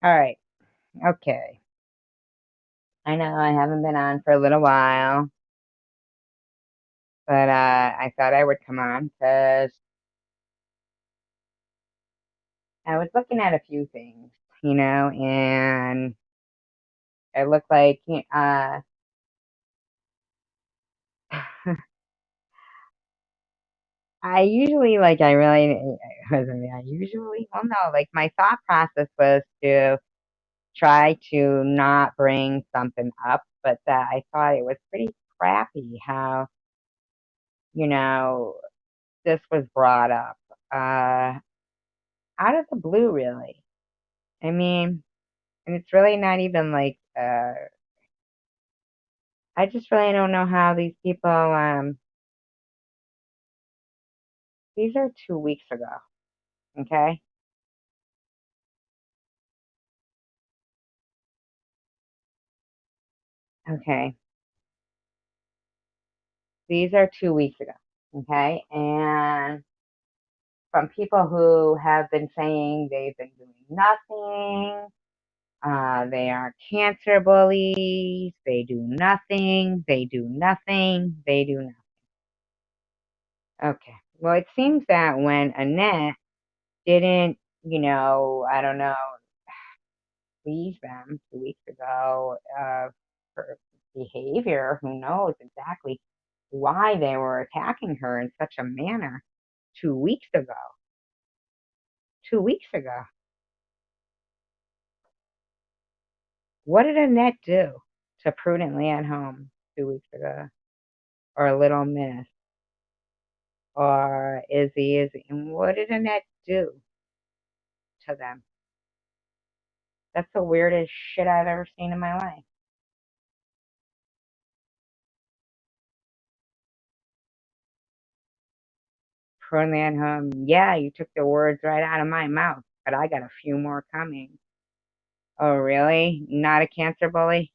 All right. Okay. I know I haven't been on for a little while, but I thought I would come on because I was looking at a few things, and it looked like I usually like I really wasn't I usually well no like my thought process was to try to not bring something up, but that I thought it was pretty crappy how you know this was brought up uh out of the blue, really. I mean, and it's really not even like I just really don't know how these people these are 2 weeks ago, okay? Okay. These are 2 weeks ago, okay? And from people who have been saying they've been doing nothing, they are cancer bullies, they do nothing, they do nothing, they do nothing. Okay. Well, it seems that when Annette didn't, I don't know, please them 2 weeks ago for behavior. Who knows exactly why they were attacking her in such a manner 2 weeks ago? 2 weeks ago. What did Annette do to Prudently at Home 2 weeks ago? Or Little Miss? Or Izzy? And what did Annette do to them? That's the weirdest shit I've ever seen in my life. Prudently at Home, yeah, you took the words right out of my mouth, but I got a few more coming. Oh, really? Not a cancer bully?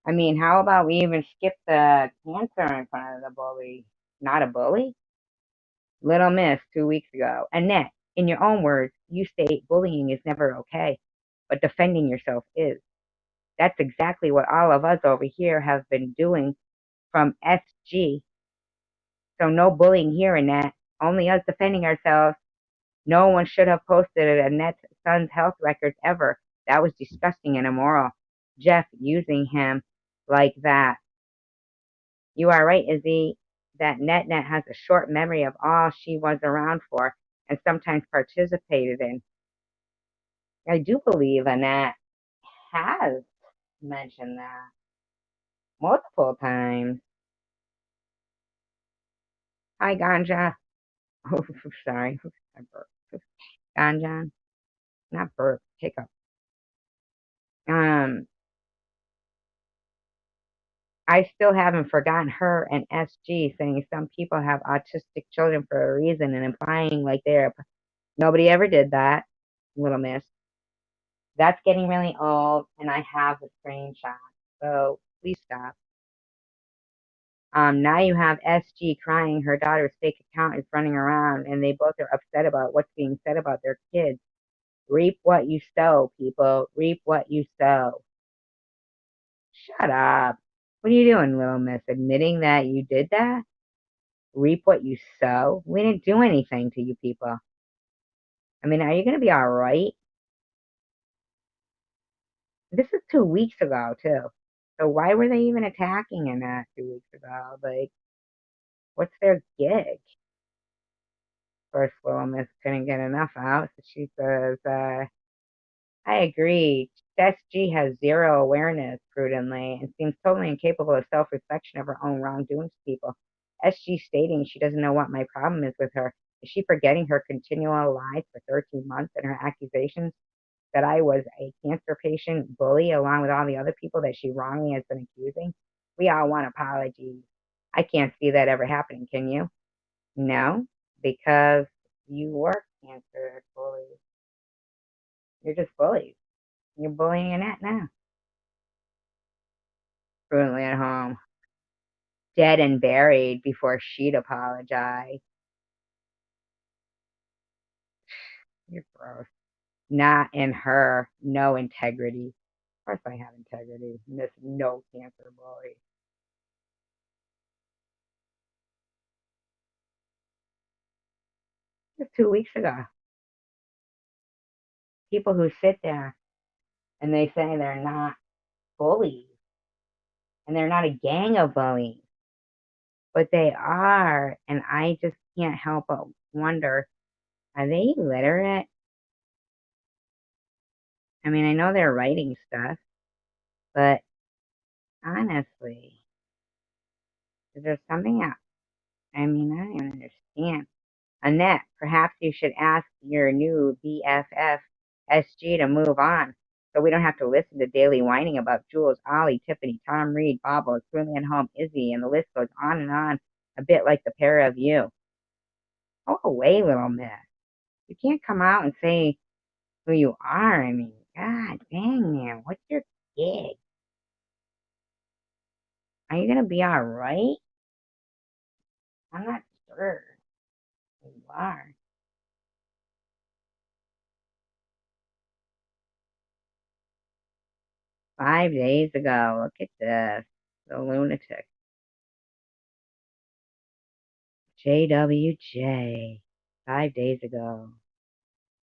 I mean, how about we even skip the cancer in front of the bully? Not a bully? Little Miss 2 weeks ago. Annette, in your own words, you state bullying is never okay, but defending yourself is. That's exactly what all of us over here have been doing from SG. So no bullying here, Annette. Only us defending ourselves. No one should have posted Annette's son's health records ever. That was disgusting and immoral. Jeff using him like that. You are right, Izzy, that NetNet has a short memory of all she was around for and sometimes participated in. I do believe Annette has mentioned that multiple times. Hi, Ganja. Oh, sorry. I burped. Ganja, not burp, hiccup. Um, I still haven't forgotten her and SG saying some people have autistic children for a reason and implying like they're nobody ever did that, little miss. That's getting really old, and I have the screenshot. So please stop. Now you have SG crying her daughter's fake account is running around, and they both are upset about what's being said about their kids. Reap what you sow, people. Reap what you sow. Shut up. What are you doing, little miss? Admitting that you did that? Reap what you sow? We didn't do anything to you people. I mean, are you going to be all right? This is 2 weeks ago, too. So why were they even attacking him that 2 weeks ago? Like, what's their gig? First little miss couldn't get enough out, so she says, I agree. SG has zero awareness, prudently, and seems totally incapable of self-reflection of her own wrongdoings to people. SG stating she doesn't know what my problem is with her. Is she forgetting her continual lies for 13 months and her accusations that I was a cancer patient bully along with all the other people that she wrongly has been accusing? We all want apologies. I can't see that ever happening, can you? No, because you were cancer bullies. You're just bullies. You're bullying Annette now. Currently at home. dead and buried before she'd apologize. You're gross. Not in her. No integrity. Of course I have integrity. This no cancer bully. Just 2 weeks ago. People who sit there and they say they're not bullies and they're not a gang of bullies, but they are. And I just can't help but wonder, are they literate? I mean, I know they're writing stuff, but honestly, is there something else? I mean, I don't even understand. Annette, perhaps you should ask your new BFF SG to move on so we don't have to listen to daily whining about Jules, Ollie, Tiffany, Tom Reed, Bobble, Brilliant Home, Izzy, and the list goes on and on, a bit like the pair of you. Go away, little miss. You can't come out and say who you are. I mean, god dang, man, what's your gig? Are you gonna be all right? I'm not sure you are. 5 days ago, look at this. The lunatic. JWJ. 5 days ago.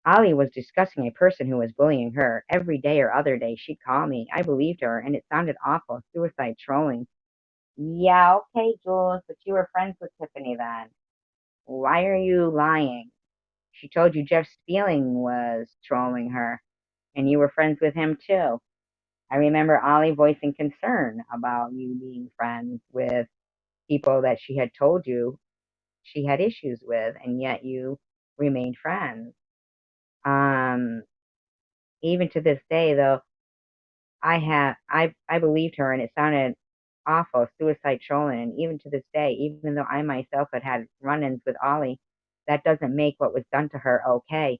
Ollie was discussing a person who was bullying her. Every day or other day, she'd call me. I believed her, and it sounded awful. Suicide trolling. Yeah, okay, Jules, but you were friends with Tiffany then. Why are you lying? She told you Jeff Spieling was trolling her, and you were friends with him too. I remember Ollie voicing concern about you being friends with people that she had told you she had issues with, and yet you remained friends. Um, Even to this day, though, I believed her, and it sounded awful, suicide trolling. And even to this day, even though I myself had had run-ins with Ollie, that doesn't make what was done to her okay.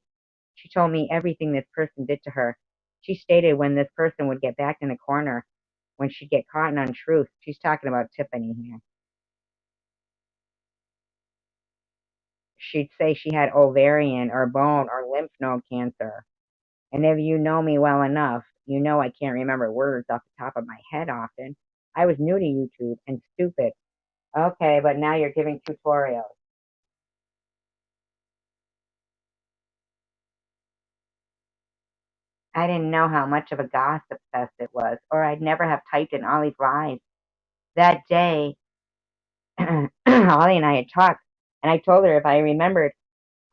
She told me everything this person did to her. She stated when this person would get back in the corner, when she'd get caught in untruth. She's talking about Tiffany here. She'd say she had ovarian or bone or lymph node cancer. And if you know me well enough, you know I can't remember words off the top of my head often. I was new to YouTube and stupid. Okay, but now you're giving tutorials. I didn't know how much of a gossip fest it was, or I'd never have typed in Ollie's lies. That day, Ollie and I had talked, and I told her if I remembered,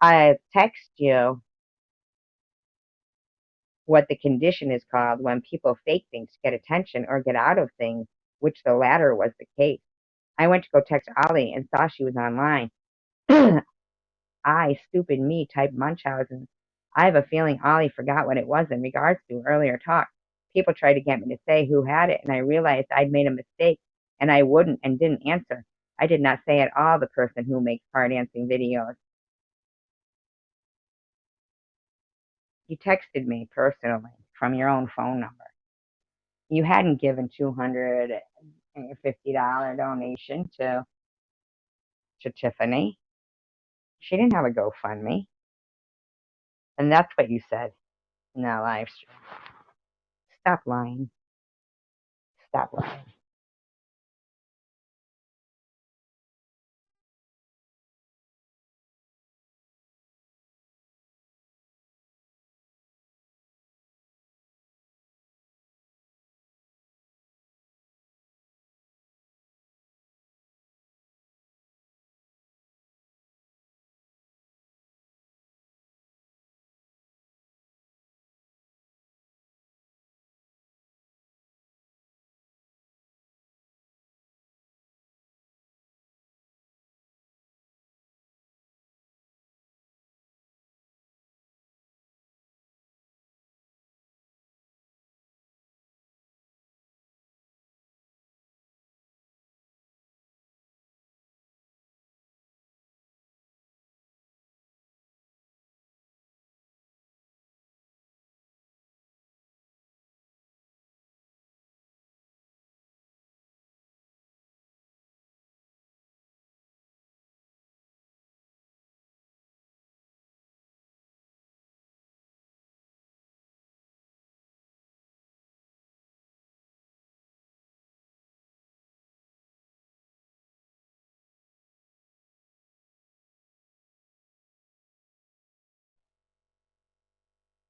I'd text you what the condition is called when people fake things to get attention or get out of things, which the latter was the case. I went to go text Ollie and saw she was online. I, stupid me, typed Munchausen. I have a feeling Ollie forgot what it was in regards to earlier talk. People tried to get me to say who had it, and I realized I'd made a mistake, and I wouldn't and didn't answer. I did not say at all the person who makes car dancing videos. You texted me personally from your own phone number. You hadn't given $250 donation to Tiffany. She didn't have a GoFundMe. And that's what you said in that live stream. Stop lying. Stop lying.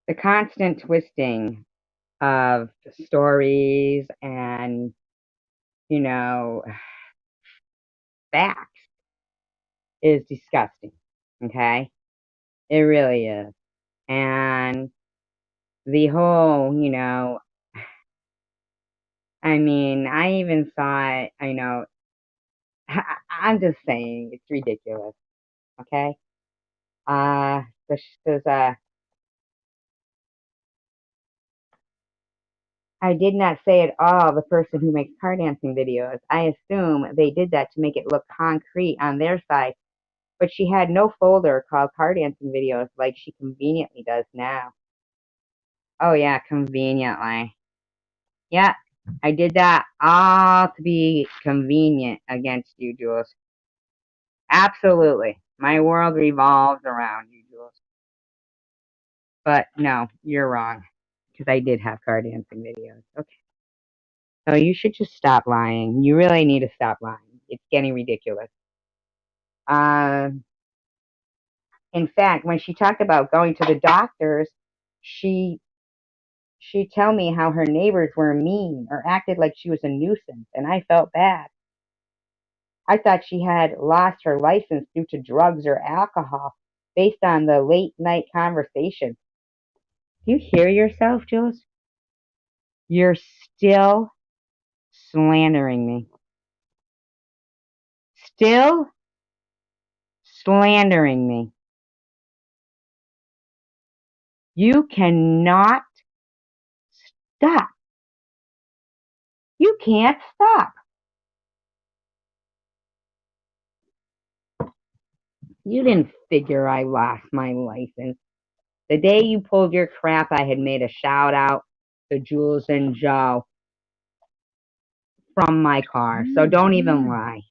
The constant twisting of stories and, you know, facts is disgusting. Okay? It really is. And the whole, I mean, I even saw it, I'm just saying, it's ridiculous. Okay? There's I did not say at all the person who makes car dancing videos. I assume they did that to make it look concrete on their side, but she had no folder called car dancing videos like she conveniently does now. Oh yeah, conveniently. Yeah, I did that all to be convenient against you, Jules. Absolutely. My world revolves around you, Jules. But no, you're wrong. Because I did have car dancing videos. Okay. So you should just stop lying. You really need to stop lying. It's getting ridiculous. Uh, in fact, when she talked about going to the doctors, she she'd tell me how her neighbors were mean or acted like she was a nuisance, and I felt bad. I thought she had lost her license due to drugs or alcohol based on the late night conversation. Do you hear yourself, Jules? You're still slandering me. Still slandering me. You cannot stop. You can't stop. You didn't figure I lost my license. The day you pulled your crap, I had made a shout out to Jules and Joe from my car. So don't even lie.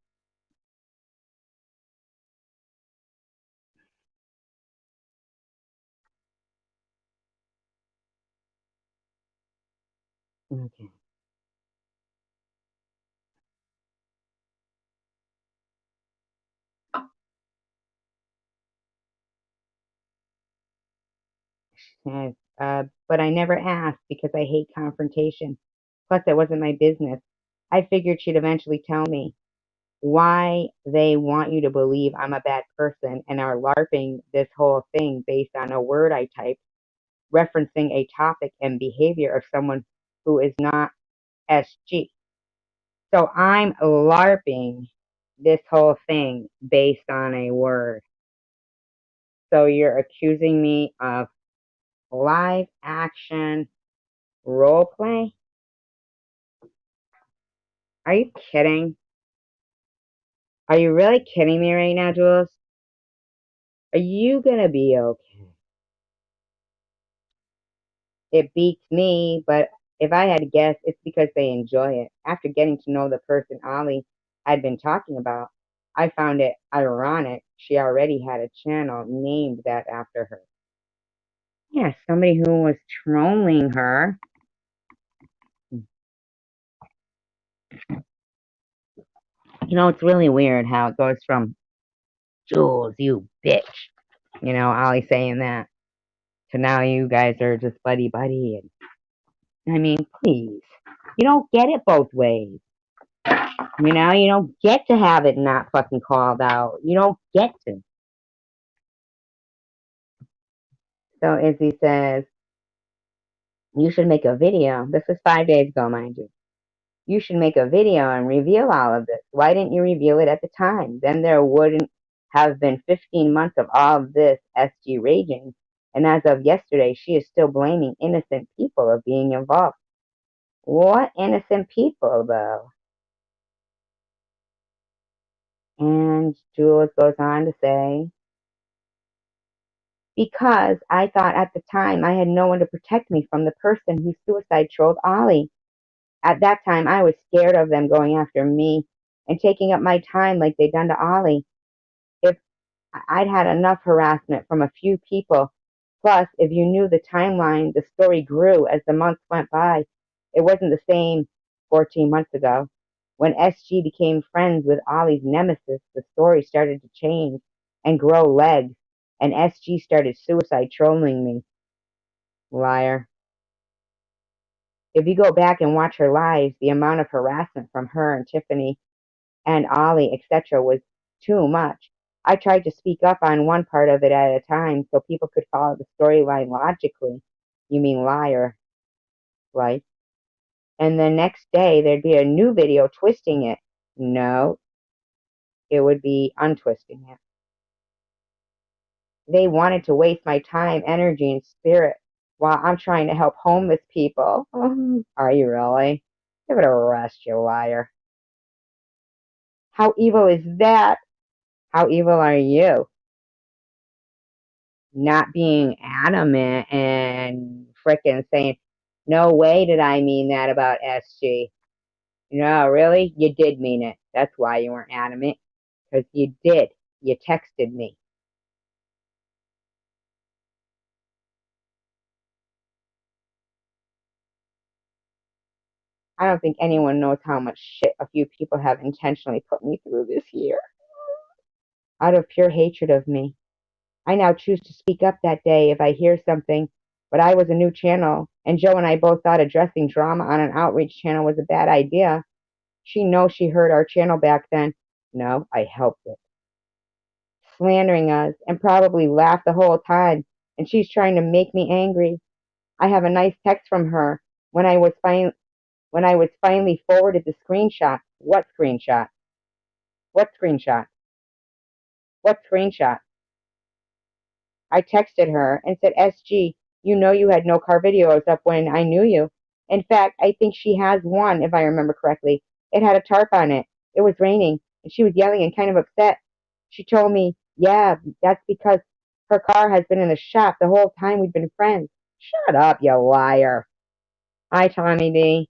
Okay. But I never asked because I hate confrontation. Plus, it wasn't my business. I figured she'd eventually tell me why they want you to believe I'm a bad person and are LARPing this whole thing based on a word I typed referencing a topic and behavior of someone who is not SG. So I'm LARPing this whole thing based on a word. So you're accusing me of live action role play? Are you kidding? Are you really kidding me right now, Jules? Are you gonna be okay? It beats me, but if I had to guess, it's because they enjoy it. After getting to know the person Ollie had been talking about, I found it ironic she already had a channel named that after her. Yeah, somebody who was trolling her. It's really weird how it goes from Jules, you bitch, Ollie saying that, to now you guys are just buddy buddy. And I mean, please, you don't get it both ways. You don't get to have it not fucking called out. You don't get to. So Izzy says, you should make a video. This was 5 days ago, mind you. You should make a video and reveal all of this. Why didn't you reveal it at the time? Then there wouldn't have been 15 months of all of this SG raging. And as of yesterday, she is still blaming innocent people of being involved. What innocent people, though? And Jules goes on to say, because I thought at the time I had no one to protect me from the person who suicide trolled Ollie. At that time, I was scared of them going after me and taking up my time like they'd done to Ollie. If I'd had enough harassment from a few people, plus, if you knew the timeline, the story grew as the months went by. It wasn't the same 14 months ago. When SG became friends with Ollie's nemesis, the story started to change and grow legs, and SG started suicide trolling me. Liar. If you go back and watch her lives, the amount of harassment from her and Tiffany and Ollie, etc., was too much. I tried to speak up on one part of it at a time so people could follow the storyline logically. You mean liar, like? And the next day there'd be a new video twisting it. No, it would be untwisting it. They wanted to waste my time, energy, and spirit while I'm trying to help homeless people. Are you really? Give it a rest, you liar. How evil is that? How evil are you? Not being adamant and frickin' saying, no way did I mean that about SG. No, really? You did mean it. That's why you weren't adamant. Because you did. You texted me. I don't think anyone knows how much shit a few people have intentionally put me through this year. Out of pure hatred of me. I now choose to speak up that day if I hear something, but I was a new channel, and Joe and I both thought addressing drama on an outreach channel was a bad idea. She knows she heard our channel back then. No, I helped it. Slandering us, and probably laughed the whole time, and she's trying to make me angry. I have a nice text from her when I was finally forwarded the screenshot. What screenshot? What screenshot? What screenshot? I texted her and said, SG, you know you had no car videos up when I knew you. In fact, I think she has one, if I remember correctly. It had a tarp on it. It was raining, and she was yelling and kind of upset. She told me, yeah, that's because her car has been in the shop the whole time we've been friends. Shut up, you liar. Hi, Tommy D.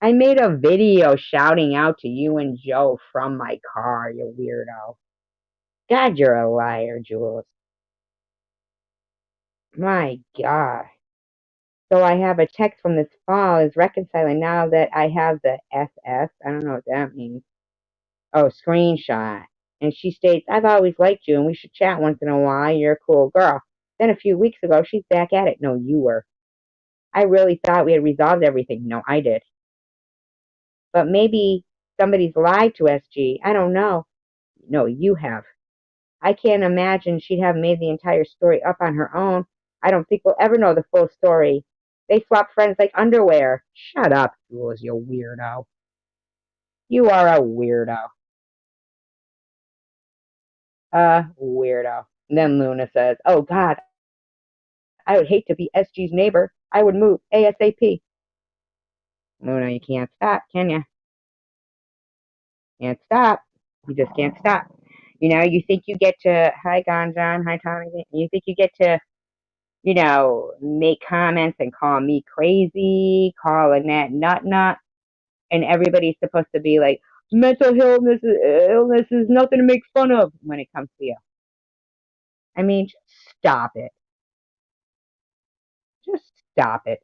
I made a video shouting out to you and Joe from my car, you weirdo. God, you're a liar, Jules. My God. So I have a text from this fall is reconciling now that I have the SS. I don't know what that means. Oh, screenshot. And she states, I've always liked you and we should chat once in a while. You're a cool girl. Then a few weeks ago, she's back at it. No, you were. I really thought we had resolved everything. No, I did. But maybe somebody's lied to SG. I don't know. No, you have. I can't imagine she'd have made the entire story up on her own. I don't think we'll ever know the full story. They swap friends like underwear. Shut up, Jules, you weirdo. You are a weirdo. Weirdo. And then Luna says, oh, God, I would hate to be SG's neighbor. I would move ASAP. Luna, you can't stop, can you? Can't stop. You just can't stop. You think you get to, hi, Gonjon, hi, Tommy. You think you get to make comments and call me crazy, call Annette nut, and everybody's supposed to be like, mental illness is nothing to make fun of when it comes to you. I mean, just stop it. Just stop it.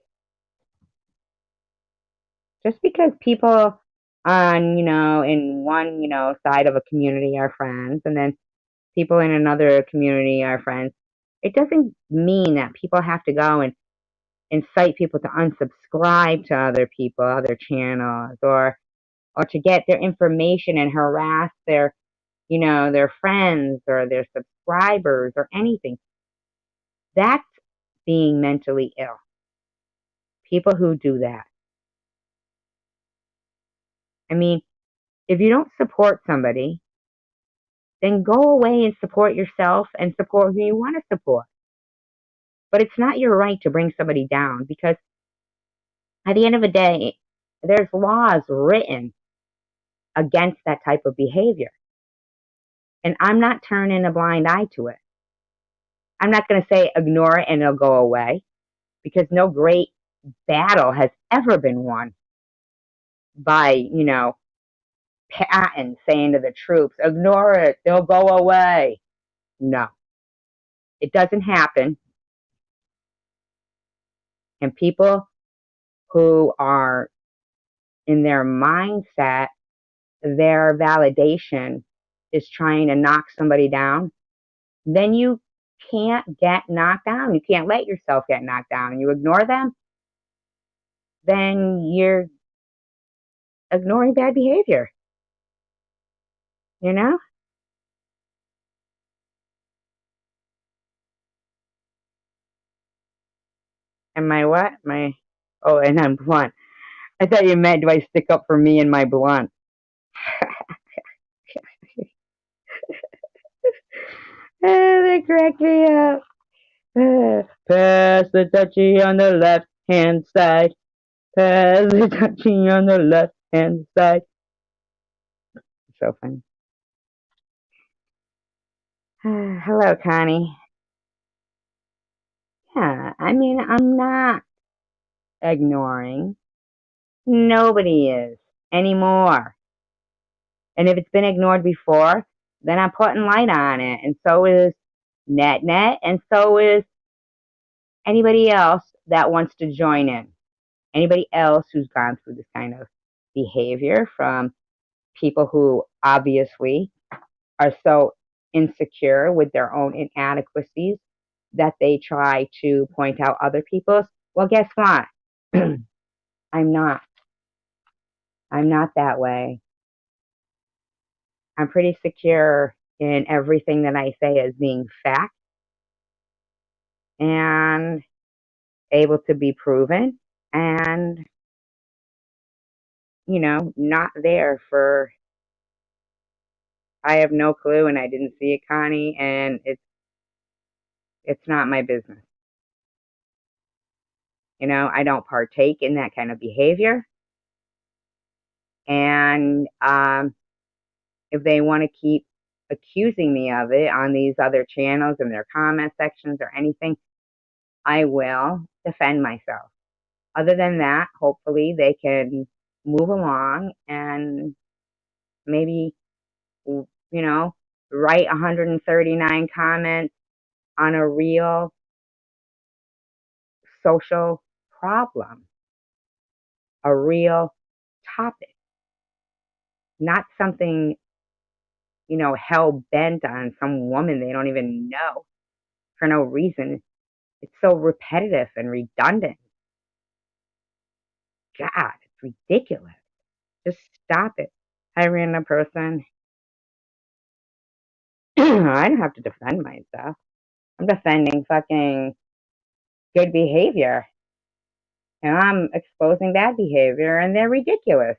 Just because people on, in one, side of a community are friends, and then people in another community are friends, it doesn't mean that people have to go and incite people to unsubscribe to other people, other channels, or to get their information and harass their friends or their subscribers or anything. That's being mentally ill. People who do that. I mean, if you don't support somebody, then go away and support yourself and support who you want to support. But it's not your right to bring somebody down because at the end of the day, there's laws written against that type of behavior. And I'm not turning a blind eye to it. I'm not going to say ignore it and it'll go away because no great battle has ever been won by, Patton saying to the troops, ignore it, they'll go away. No, it doesn't happen. And people who are in their mindset, their validation is trying to knock somebody down, then you can't get knocked down. You can't let yourself get knocked down. You ignore them, then you're ignoring bad behavior, you know? And my what? Oh, and I'm blunt. I thought you meant, do I stick up for me and my blunt? They cracked me up. Pass the touchy on the left hand side. Pass the touchy on the left hand side. So funny. Hello, Connie. Yeah, I mean, I'm not ignoring. Nobody is anymore. And if it's been ignored before, then I'm putting light on it. And so is Net, and so is anybody else that wants to join in. Anybody else who's gone through this kind of behavior from people who obviously are so insecure with their own inadequacies that they try to point out other people's. Well, guess what? I'm not. I'm not that way. I'm pretty secure in everything that I say as being fact and able to be proven and, not there for, I have no clue and I didn't see it, Connie, and it's not my business. I don't partake in that kind of behavior. And if they want to keep accusing me of it on these other channels in their comment sections or anything, I will defend myself. Other than that, hopefully they can move along and maybe, write 139 comments on a real social problem, a real topic, not something, hell bent on some woman they don't even know for no reason. It's so repetitive and redundant. God, it's ridiculous. Just stop it. Hi, random person. I don't have to defend myself. I'm defending fucking good behavior. And I'm exposing bad behavior, and they're ridiculous.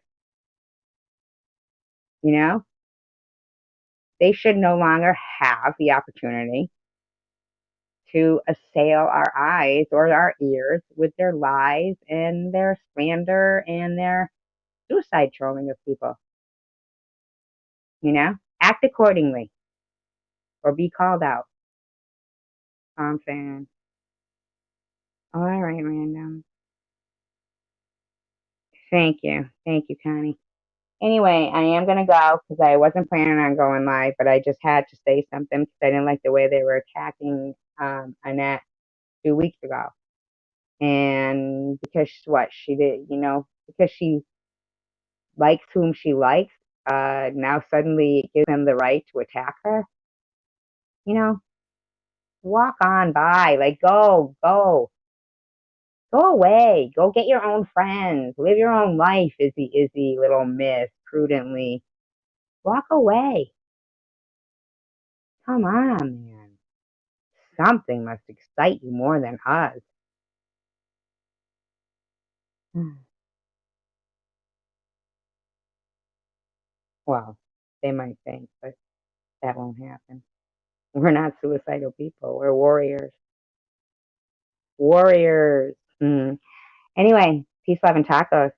You know, they should no longer have the opportunity to assail our eyes or our ears with their lies and their slander and their suicide trolling of people. Act accordingly or be called out. I'm saying, all right, random. Thank you, Connie. Anyway, I am gonna go because I wasn't planning on going live, but I just had to say something because I didn't like the way they were attacking Annette 2 weeks ago. And because what she did, because she likes whom she likes, now suddenly it gives them the right to attack her. You know, walk on by, like go away, go get your own friends, live your own life, Izzy, little miss, prudently. Walk away. Come on, man. Something must excite you more than us. Well, they might think, but that won't happen. We're not suicidal people. We're warriors. Warriors. Mm. Anyway, peace, love, and tacos.